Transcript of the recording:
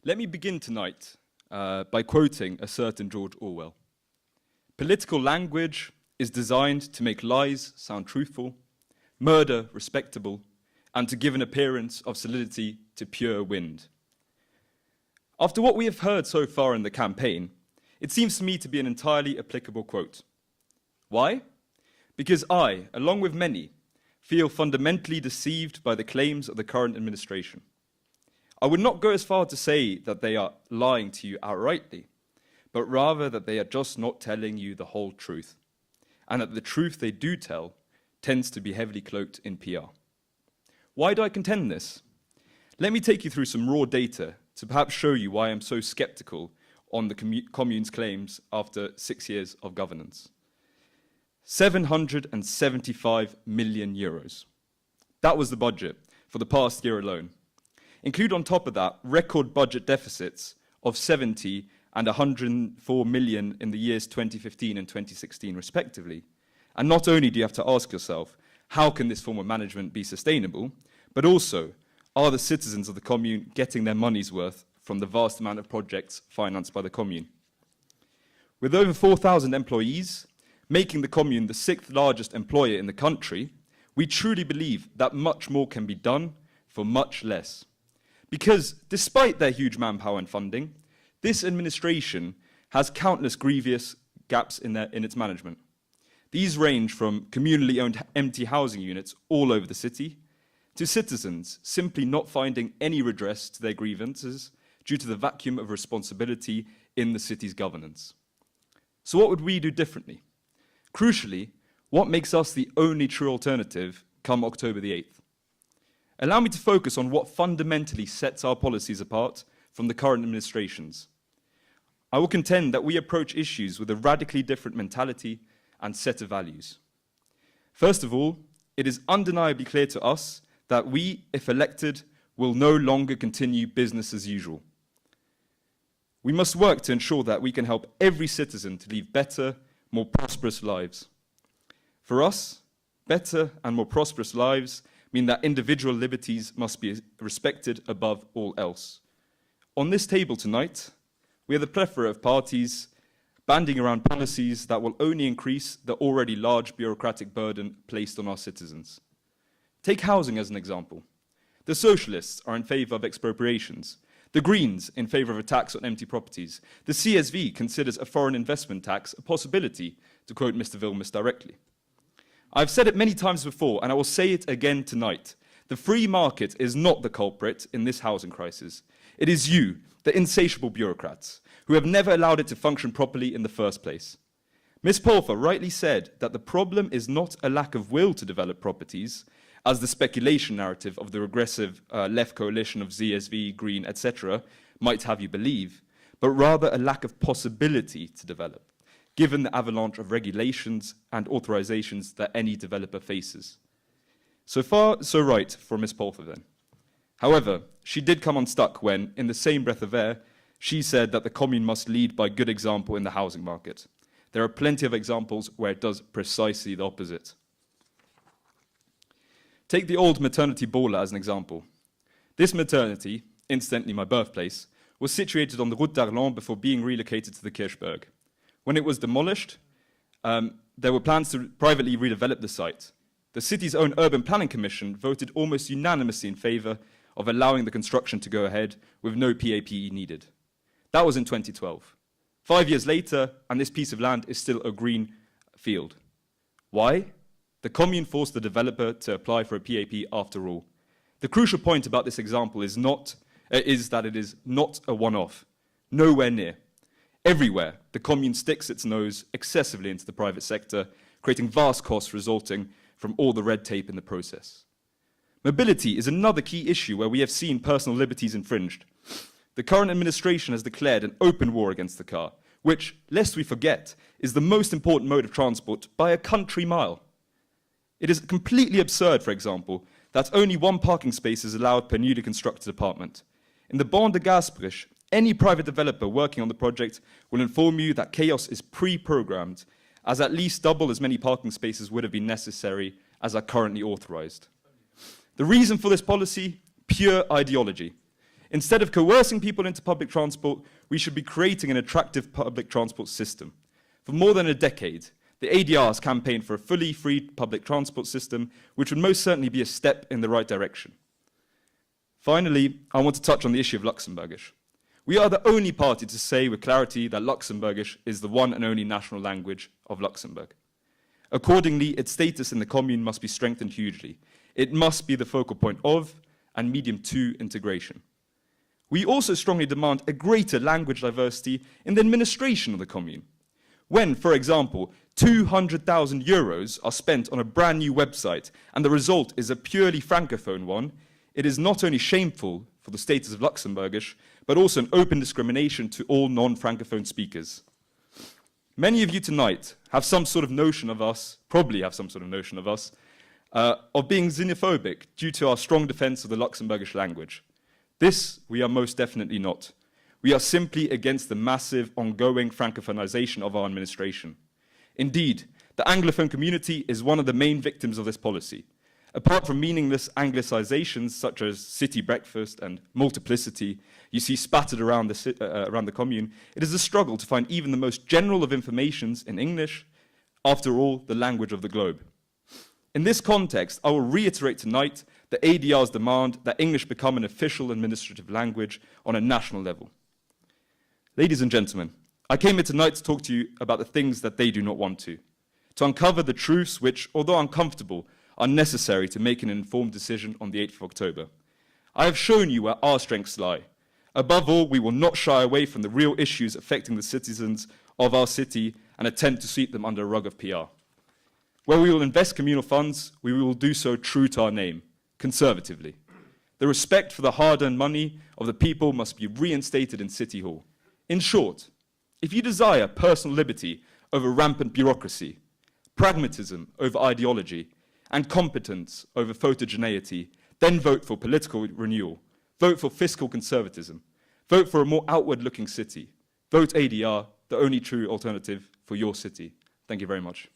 Let me begin tonight by quoting a certain George Orwell. Political language is designed to make lies sound truthful, murder respectable, and to give an appearance of solidity to pure wind. After what we have heard so far in the campaign, it seems to me to be an entirely applicable quote. Why? Because I, along with many, feel fundamentally deceived by the claims of the current administration. I would not go as far to say that they are lying to you outrightly, but rather that they are just not telling you the whole truth, and that the truth they do tell tends to be heavily cloaked in PR. Why do I contend this? Let me take you through some raw data to perhaps show you why I'm so skeptical on the Commune's claims after 6 years of governance. 775 million euros. That was the budget for the past year alone. Include on top of that record budget deficits of 70 and 104 million in the years 2015 and 2016 respectively. And not only do you have to ask yourself, how can this form of management be sustainable, but also, are the citizens of the Commune getting their money's worth from the vast amount of projects financed by the Commune? With over 4,000 employees, making the Commune the 6th largest employer in the country, we truly believe that much more can be done for much less. Because despite their huge manpower and funding, this administration has countless grievous gaps in its management. These range from communally owned empty housing units all over the city to citizens simply not finding any redress to their grievances due to the vacuum of responsibility in the city's governance. So what would we do differently? Crucially, what makes us the only true alternative come October the 8th? Allow me to focus on what fundamentally sets our policies apart from the current administrations. I will contend that we approach issues with a radically different mentality and set of values. First of all, it is undeniably clear to us that we, if elected, will no longer continue business as usual. We must work to ensure that we can help every citizen to live better, more prosperous lives. For us, better and more prosperous lives mean that individual liberties must be respected above all else. On this table tonight, we have the plethora of parties banding around policies that will only increase the already large bureaucratic burden placed on our citizens. Take housing as an example. The socialists are in favour of expropriations. The Greens in favour of a tax on empty properties. The CSV considers a foreign investment tax a possibility, to quote Mr. Vilmos directly. I've said it many times before, and I will say it again tonight. The free market is not the culprit in this housing crisis. It is you, the insatiable bureaucrats, who have never allowed it to function properly in the first place. Ms. Polfer rightly said that the problem is not a lack of will to develop properties, as the speculation narrative of the regressive left coalition of ZSV, Green, etc. might have you believe, but rather a lack of possibility to develop, given the avalanche of regulations and authorizations that any developer faces. So far, so right for Ms. Polfer then. However, she did come unstuck when, in the same breath of air, she said that the Commune must lead by good example in the housing market. There are plenty of examples where it does precisely the opposite. Take the old maternity Bola as an example. This maternity, incidentally my birthplace, was situated on the Route d'Arlon before being relocated to the Kirchberg. When it was demolished, there were plans to privately redevelop the site. The city's own urban planning commission voted almost unanimously in favour of allowing the construction to go ahead with no PAPE needed. That was in 2012. 5 years later, and this piece of land is still a green field. Why? The Commune forced the developer to apply for a PAP after all. The crucial point about this example is that it is not a one-off, nowhere near. Everywhere, the Commune sticks its nose excessively into the private sector, creating vast costs resulting from all the red tape in the process. Mobility is another key issue where we have seen personal liberties infringed. The current administration has declared an open war against the car, which, lest we forget, is the most important mode of transport by a country mile. It is completely absurd, for example, that only one parking space is allowed per newly constructed apartment. In the Bande de Gasperisch, any private developer working on the project will inform you that chaos is pre-programmed, as at least double as many parking spaces would have been necessary as are currently authorized. The reason for this policy? Pure ideology. Instead of coercing people into public transport, we should be creating an attractive public transport system. For more than a decade, the ADR has campaigned for a fully free public transport system, which would most certainly be a step in the right direction. Finally, I want to touch on the issue of Luxembourgish. We are the only party to say with clarity that Luxembourgish is the one and only national language of Luxembourg. Accordingly, its status in the commune must be strengthened hugely. It must be the focal point of and medium to integration. We also strongly demand a greater language diversity in the administration of the commune. When, for example, 200,000 euros are spent on a brand new website and the result is a purely francophone one, it is not only shameful for the status of Luxembourgish, but also an open discrimination to all non-francophone speakers. Many of you tonight have some sort of notion of us, probably have some sort of notion of us, of being xenophobic due to our strong defense of the Luxembourgish language. This we are most definitely not. We are simply against the massive ongoing francophonization of our administration. Indeed, the Anglophone community is one of the main victims of this policy. Apart from meaningless anglicizations such as city breakfast and multiplicity you see spattered around the commune, it is a struggle to find even the most general of informations in English, after all, the language of the globe. In this context, I will reiterate tonight the ADR's demand that English become an official administrative language on a national level. Ladies and gentlemen, I came here tonight to talk to you about the things that they do not want to uncover the truths which, although uncomfortable, are necessary to make an informed decision on the 8th of October. I have shown you where our strengths lie. Above all, we will not shy away from the real issues affecting the citizens of our city and attempt to sweep them under a rug of PR. Where we will invest communal funds, we will do so true to our name, conservatively. The respect for the hard-earned money of the people must be reinstated in City Hall. In short, if you desire personal liberty over rampant bureaucracy, pragmatism over ideology, and competence over photogeneity, then vote for political renewal. Vote for fiscal conservatism. Vote for a more outward-looking city. Vote ADR, the only true alternative for your city. Thank you very much.